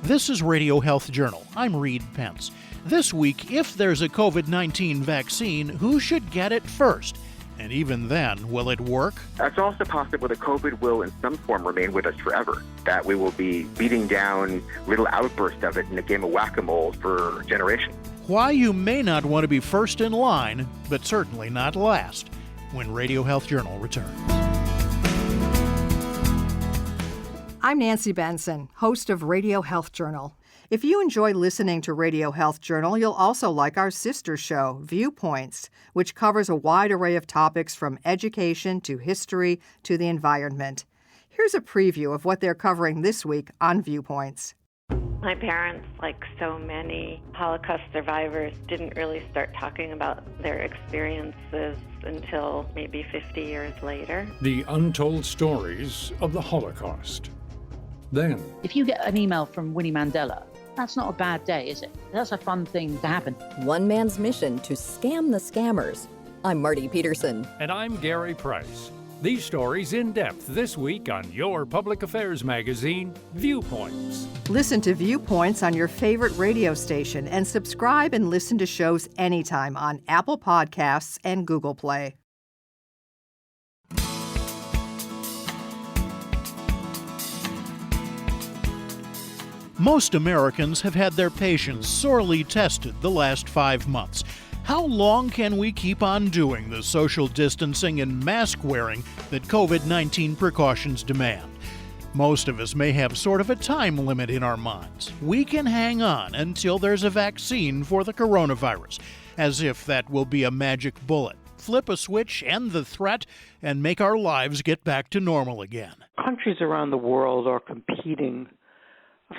This is Radio Health Journal. I'm Reed Pence. This week, if there's a COVID-19 vaccine, who should get it first? And even then, will it work? It's also possible that COVID will in some form remain with us forever, that we will be beating down little outbursts of it in a game of whack-a-mole for generations. Why you may not want to be first in line, but certainly not last, when Radio Health Journal returns. I'm Nancy Benson, host of Radio Health Journal. If you enjoy listening to Radio Health Journal, you'll also like our sister show, Viewpoints, which covers a wide array of topics from education to history to the environment. Here's a preview of what they're covering this week on Viewpoints. My parents, like so many Holocaust survivors, didn't really start talking about their experiences until maybe 50 years later. The untold stories of the Holocaust. Then, if you get an email from Winnie Mandela, that's not a bad day, is it? That's a fun thing to happen. One man's mission to scam the scammers. I'm Marty Peterson. and I'm Gary Price. These stories in depth this week on your public affairs magazine, Viewpoints. Listen to Viewpoints on your favorite radio station and subscribe and listen to shows anytime on Apple Podcasts and Google Play. Most Americans have had their patience sorely tested the last 5 months. How long can we keep on doing the social distancing and mask wearing that COVID-19 precautions demand? Most of us may have sort of a time limit in our minds. We can hang on until there's a vaccine for the coronavirus, as if that will be a magic bullet. Flip a switch, end the threat, and make our lives get back to normal again. Countries around the world are competing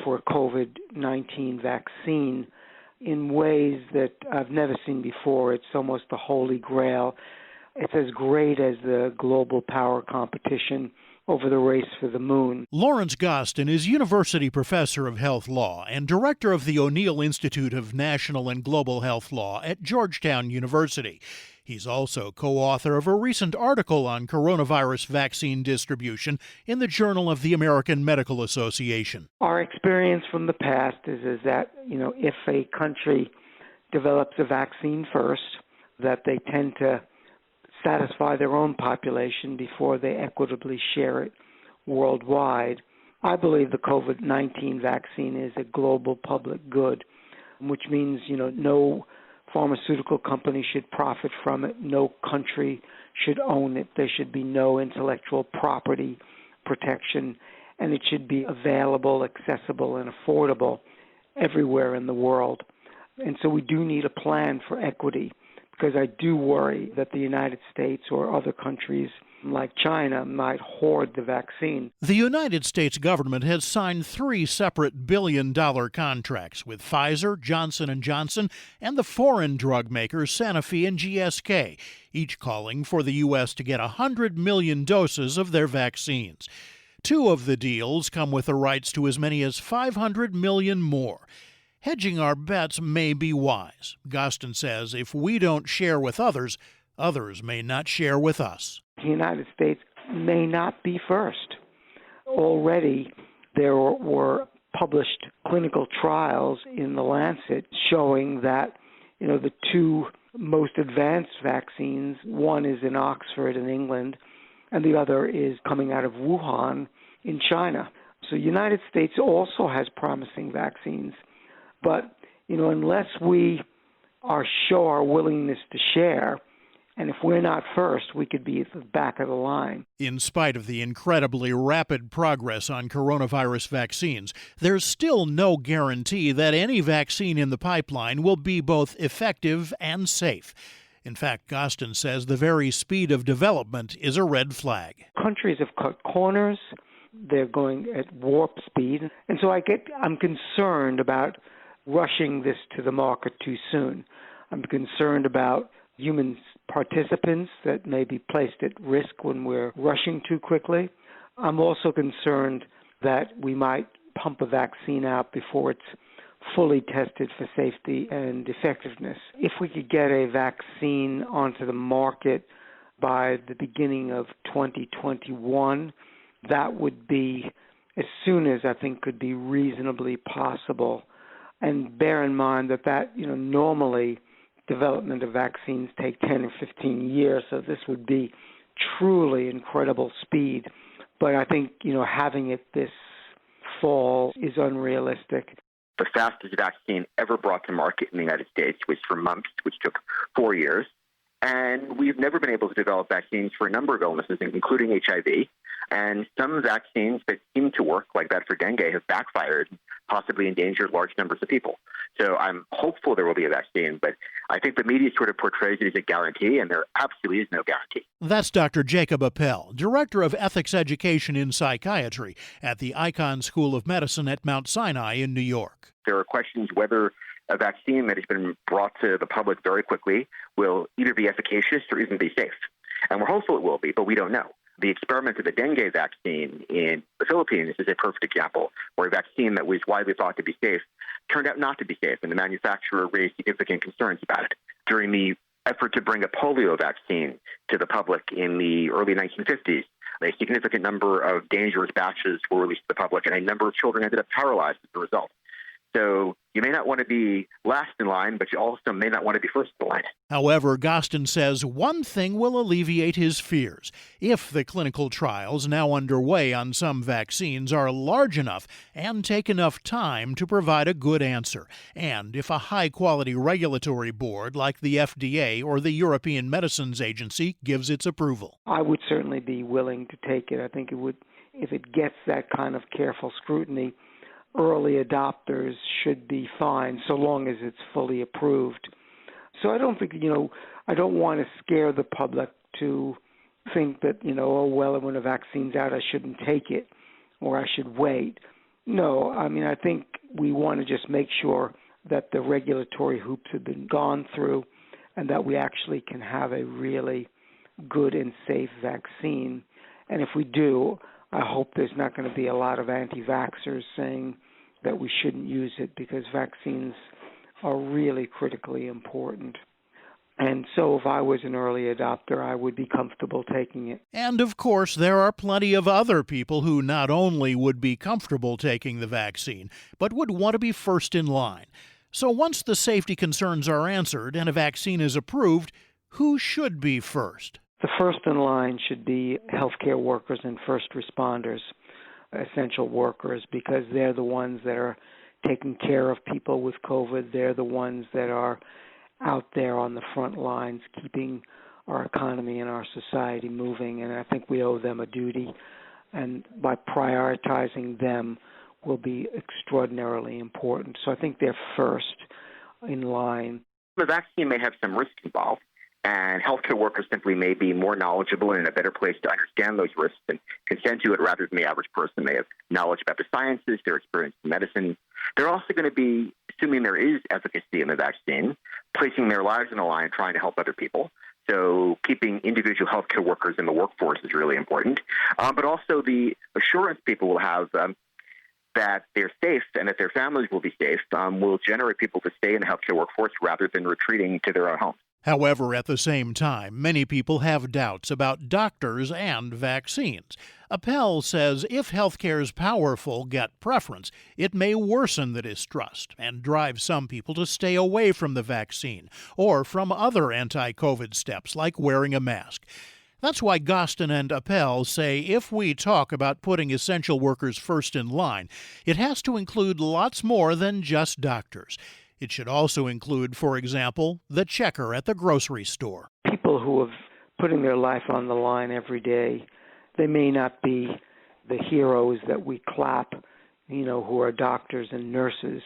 for a COVID-19 vaccine in ways that I've never seen before. It's almost the holy grail. It's as great as the global power competition over the race for the moon. Lawrence Gostin is University Professor of Health Law and Director of the O'Neill Institute of National and Global Health Law at Georgetown University. He's also co-author of a recent article on coronavirus vaccine distribution in the Journal of the American Medical Association. Our experience from the past is that, if a country develops a vaccine first, that they tend to satisfy their own population before they equitably share it worldwide. I believe the COVID-19 vaccine is a global public good, which means, no pharmaceutical company should profit from it. No country should own it. There should be no intellectual property protection, and it should be available, accessible, and affordable everywhere in the world. And so we do need a plan for equity, because I do worry that the United States or other countries like China might hoard the vaccine. The United States government has signed 3 separate billion-dollar contracts with Pfizer, Johnson & Johnson, and the foreign drug makers Sanofi and GSK, each calling for the U.S. to get 100 million doses of their vaccines. 2 of the deals come with the rights to as many as 500 million more. Hedging our bets may be wise. Gostin says if we don't share with others, others may not share with us. The United States may not be first. Already there were published clinical trials in The Lancet showing that, the 2 most advanced vaccines, one is in Oxford in England, and the other is coming out of Wuhan in China. So the United States also has promising vaccines. But, unless we show our willingness to share, and if we're not first, we could be at the back of the line. In spite of the incredibly rapid progress on coronavirus vaccines, there's still no guarantee that any vaccine in the pipeline will be both effective and safe. In fact, Gostin says the very speed of development is a red flag. Countries have cut corners. They're going at warp speed. And so I'm concerned about rushing this to the market too soon. I'm concerned about human participants that may be placed at risk when we're rushing too quickly. I'm also concerned that we might pump a vaccine out before it's fully tested for safety and effectiveness. If we could get a vaccine onto the market by the beginning of 2021, that would be as soon as I think could be reasonably possible. And bear in mind that normally development of vaccines take 10 or 15 years, so this would be truly incredible speed. But I think, having it this fall is unrealistic. The fastest vaccine ever brought to market in the United States was for mumps, which took 4 years. And we've never been able to develop vaccines for a number of illnesses, including HIV. And some vaccines that seem to work, like that for dengue, have backfired, possibly endangered large numbers of people. So I'm hopeful there will be a vaccine, but I think the media sort of portrays it as a guarantee, and there absolutely is no guarantee. That's Dr. Jacob Appel, Director of Ethics Education in Psychiatry at the Icahn School of Medicine at Mount Sinai in New York. There are questions whether a vaccine that has been brought to the public very quickly will either be efficacious or even be safe. And we're hopeful it will be, but we don't know. The experiment of the dengue vaccine in the Philippines is a perfect example, where a vaccine that was widely thought to be safe turned out not to be safe, and the manufacturer raised significant concerns about it. During the effort to bring a polio vaccine to the public in the early 1950s, a significant number of dangerous batches were released to the public, and a number of children ended up paralyzed as a result. So you may not want to be last in line, but you also may not want to be first in line. However, Gostin says one thing will alleviate his fears. If the clinical trials now underway on some vaccines are large enough and take enough time to provide a good answer, and if a high-quality regulatory board like the FDA or the European Medicines Agency gives its approval. I would certainly be willing to take it. I think it would, if it gets that kind of careful scrutiny, early adopters should be fine so long as it's fully approved. So I don't think, I don't want to scare the public to think that, when a vaccine's out, I shouldn't take it or I should wait. No, I think we want to just make sure that the regulatory hoops have been gone through and that we actually can have a really good and safe vaccine. And if we do, I hope there's not going to be a lot of anti-vaxxers saying that we shouldn't use it, because vaccines are really critically important. And so if I was an early adopter, I would be comfortable taking it. And of course, there are plenty of other people who not only would be comfortable taking the vaccine, but would want to be first in line. So once the safety concerns are answered and a vaccine is approved, who should be first? The first in line should be healthcare workers and first responders, essential workers, because they're the ones that are taking care of people with COVID. They're the ones that are out there on the front lines keeping our economy and our society moving, and I think we owe them a duty. And by prioritizing them will be extraordinarily important. So I think they're first in line. The vaccine may have some risks involved, and healthcare workers simply may be more knowledgeable and in a better place to understand those risks and consent to it rather than the average person. They have knowledge about the sciences, their experience in medicine. They're also going to be, assuming there is efficacy in the vaccine, placing their lives on the line trying to help other people. So keeping individual healthcare workers in the workforce is really important. But also the assurance people will have that they're safe and that their families will be safe will generate people to stay in the healthcare workforce rather than retreating to their own homes. However, at the same time, many people have doubts about doctors and vaccines. Appel says if healthcare's powerful get preference, it may worsen the distrust and drive some people to stay away from the vaccine or from other anti-COVID steps like wearing a mask. That's why Gostin and Appel say if we talk about putting essential workers first in line, it has to include lots more than just doctors. It should also include, for example, the checker at the grocery store. People who are putting their life on the line every day, they may not be the heroes that we clap, who are doctors and nurses,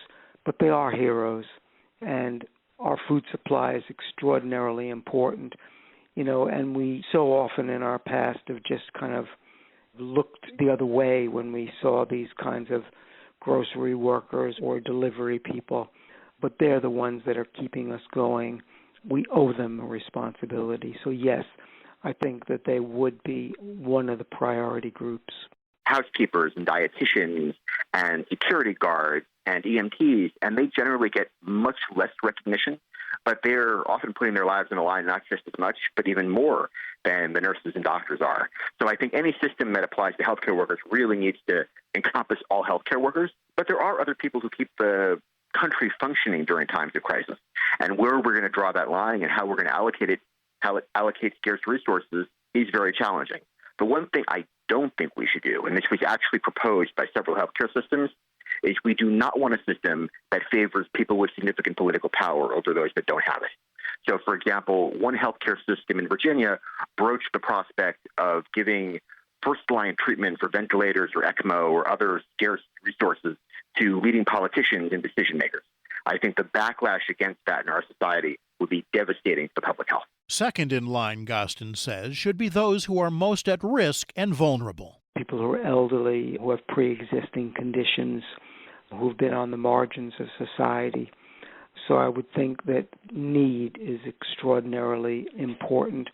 but they are heroes. And our food supply is extraordinarily important, and we so often in our past have just kind of looked the other way when we saw these kinds of grocery workers or delivery people. But they're the ones that are keeping us going. We owe them a responsibility. So yes, I think that they would be one of the priority groups. Housekeepers and dietitians and security guards and EMTs, and they generally get much less recognition, but they're often putting their lives on the line not just as much, but even more than the nurses and doctors are. So I think any system that applies to healthcare workers really needs to encompass all healthcare workers, but there are other people who keep the country functioning during times of crisis. And where we're going to draw that line and how we're going to allocate it, how it allocates scarce resources is very challenging. The one thing I don't think we should do, and this was actually proposed by several healthcare systems, is we do not want a system that favors people with significant political power over those that don't have it. So, for example, one healthcare system in Virginia broached the prospect of giving first-line treatment for ventilators or ECMO or other scarce resources to leading politicians and decision-makers. I think the backlash against that in our society would be devastating for public health. Second in line, Gostin says, should be those who are most at risk and vulnerable. People who are elderly, who have pre-existing conditions, who've been on the margins of society. So I would think that need is extraordinarily important.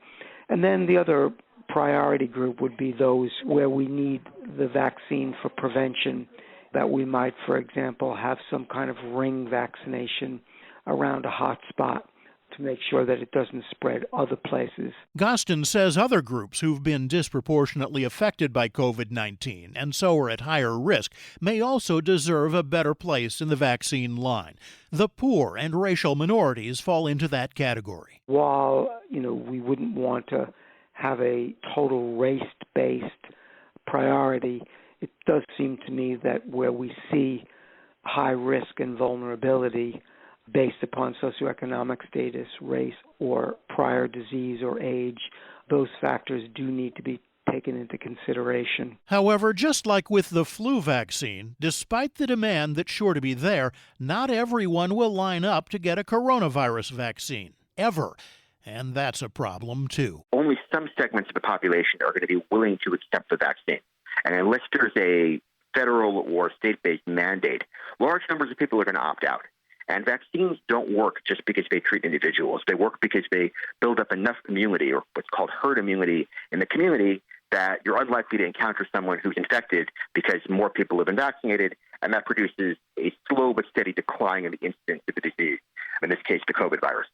And then the other priority group would be those where we need the vaccine for prevention, that we might, for example, have some kind of ring vaccination around a hot spot to make sure that it doesn't spread other places. Gostin says other groups who've been disproportionately affected by COVID-19 and so are at higher risk may also deserve a better place in the vaccine line. The poor and racial minorities fall into that category. While, we wouldn't want to have a total race-based priority, it does seem to me that where we see high risk and vulnerability based upon socioeconomic status, race, or prior disease or age, those factors do need to be taken into consideration. However, just like with the flu vaccine, despite the demand that's sure to be there, not everyone will line up to get a coronavirus vaccine, ever. And that's a problem, too. Only some segments of the population are going to be willing to accept the vaccine. And unless there's a federal or state-based mandate, large numbers of people are going to opt out. And vaccines don't work just because they treat individuals. They work because they build up enough immunity, or what's called herd immunity, in the community that you're unlikely to encounter someone who's infected because more people have been vaccinated, and that produces a slow but steady decline in the incidence of the disease, in this case, the COVID virus.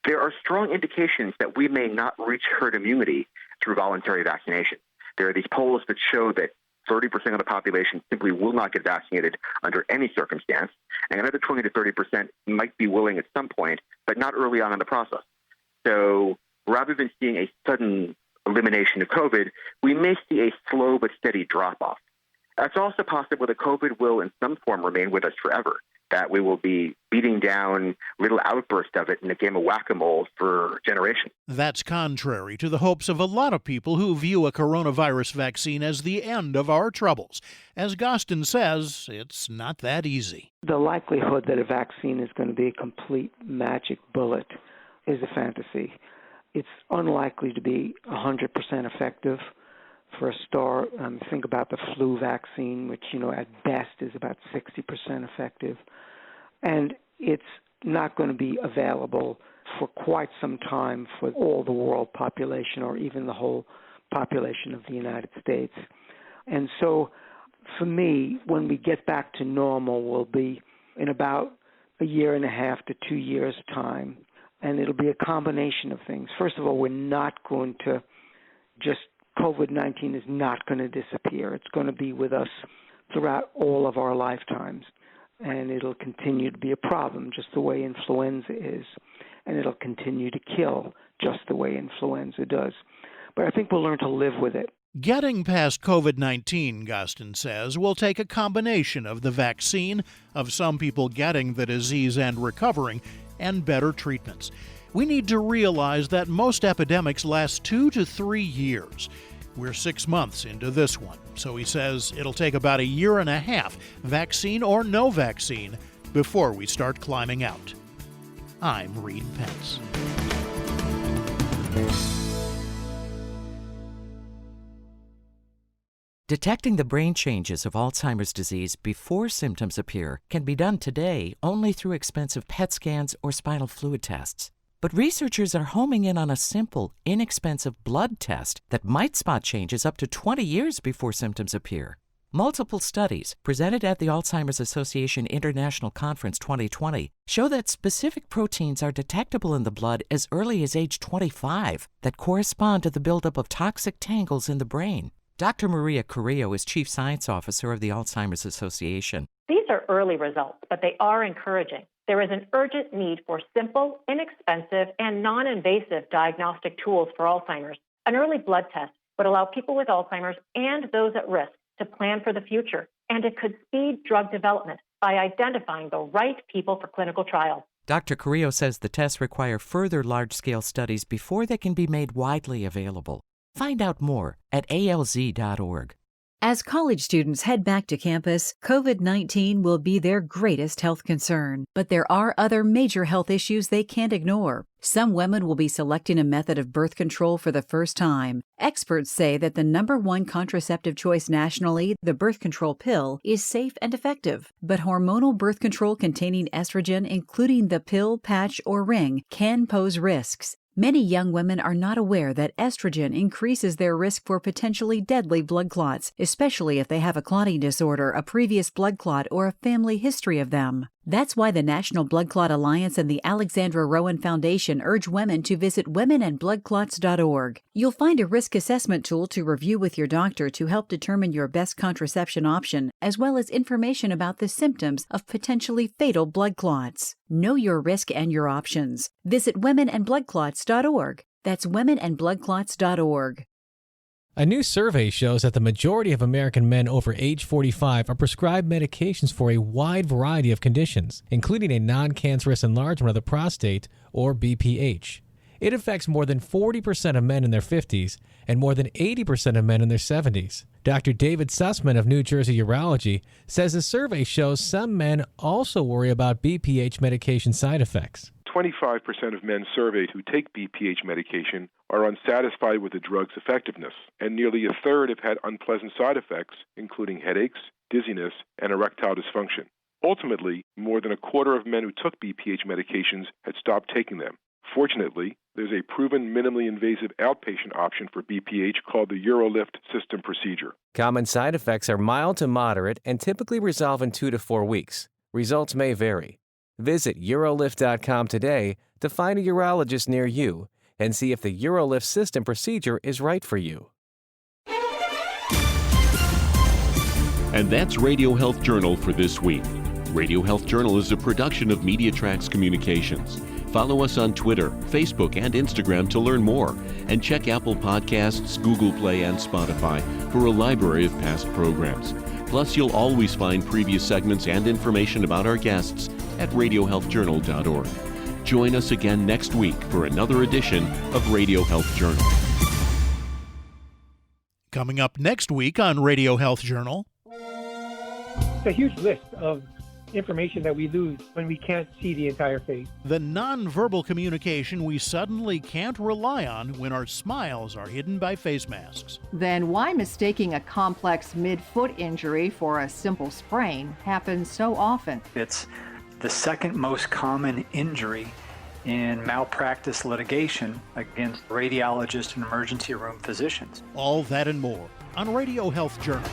There are strong indications that we may not reach herd immunity through voluntary vaccination. There are these polls that show that 30% of the population simply will not get vaccinated under any circumstance, and another 20 to 30% might be willing at some point, but not early on in the process. So rather than seeing a sudden elimination of COVID, we may see a slow but steady drop-off. It's also possible that COVID will in some form remain with us forever, that we will be beating down little outbursts of it in a game of whack-a-mole for generations. That's contrary to the hopes of a lot of people who view a coronavirus vaccine as the end of our troubles. As Gostin says, it's not that easy. The likelihood that a vaccine is going to be a complete magic bullet is a fantasy. It's unlikely to be 100% effective. For a start, think about the flu vaccine, which, at best is about 60% effective. And it's not going to be available for quite some time for all the world population or even the whole population of the United States. And so, for me, when we get back to normal, will be in about a year and a half to 2 years' time. And it'll be a combination of things. First of all, we're not going to COVID-19 is not going to disappear. It's going to be with us throughout all of our lifetimes. And it'll continue to be a problem, just the way influenza is. And it'll continue to kill, just the way influenza does. But I think we'll learn to live with it. Getting past COVID-19, Gostin says, will take a combination of the vaccine, of some people getting the disease and recovering, and better treatments. We need to realize that most epidemics last 2 to 3 years. We're 6 months into this one, so he says it'll take about a year and a half, vaccine or no vaccine, before we start climbing out. I'm Reed Pence. Detecting the brain changes of Alzheimer's disease before symptoms appear can be done today only through expensive PET scans or spinal fluid tests. But researchers are homing in on a simple, inexpensive blood test that might spot changes up to 20 years before symptoms appear. Multiple studies presented at the Alzheimer's Association International Conference 2020 show that specific proteins are detectable in the blood as early as age 25 that correspond to the buildup of toxic tangles in the brain. Dr. Maria Carrillo is Chief Science Officer of the Alzheimer's Association. These are early results, but they are encouraging. There is an urgent need for simple, inexpensive, and non-invasive diagnostic tools for Alzheimer's. An early blood test would allow people with Alzheimer's and those at risk to plan for the future, and it could speed drug development by identifying the right people for clinical trials. Dr. Carrillo says the tests require further large-scale studies before they can be made widely available. Find out more at alz.org. As college students head back to campus, COVID-19 will be their greatest health concern. But there are other major health issues they can't ignore. Some women will be selecting a method of birth control for the first time. Experts say that the #1 contraceptive choice nationally, the birth control pill, is safe and effective. But hormonal birth control containing estrogen, including the pill, patch, or ring, can pose risks. Many young women are not aware that estrogen increases their risk for potentially deadly blood clots, especially if they have a clotting disorder, a previous blood clot, or a family history of them. That's why the National Blood Clot Alliance and the Alexandra Rowan Foundation urge women to visit womenandbloodclots.org. You'll find a risk assessment tool to review with your doctor to help determine your best contraception option, as well as information about the symptoms of potentially fatal blood clots. Know your risk and your options. Visit womenandbloodclots.org. That's womenandbloodclots.org. A new survey shows that the majority of American men over age 45 are prescribed medications for a wide variety of conditions, including a non-cancerous enlargement of the prostate, or BPH. It affects more than 40% of men in their 50s and more than 80% of men in their 70s. Dr. David Sussman of New Jersey Urology says the survey shows some men also worry about BPH medication side effects. 25% of men surveyed who take BPH medication are unsatisfied with the drug's effectiveness, and nearly a third have had unpleasant side effects, including headaches, dizziness, and erectile dysfunction. Ultimately, more than a quarter of men who took BPH medications had stopped taking them. Fortunately, there's a proven minimally invasive outpatient option for BPH called the UroLift system procedure. Common side effects are mild to moderate and typically resolve in 2 to 4 weeks. Results may vary. Visit urolift.com today to find a urologist near you and see if the UroLift system procedure is right for you. And that's Radio Health Journal for this week. Radio Health Journal is a production of MediaTrax Communications. Follow us on Twitter, Facebook, and Instagram to learn more, and check Apple Podcasts, Google Play, and Spotify for a library of past programs. Plus, you'll always find previous segments and information about our guests at radiohealthjournal.org. Join us again next week for another edition of Radio Health Journal. Coming up next week on Radio Health Journal. It's a huge list of information that we lose when we can't see the entire face. The nonverbal communication we suddenly can't rely on when our smiles are hidden by face masks. Then why mistaking a complex mid-foot injury for a simple sprain happens so often? It's the second most common injury in malpractice litigation against radiologists and emergency room physicians. All that and more on Radio Health Journal.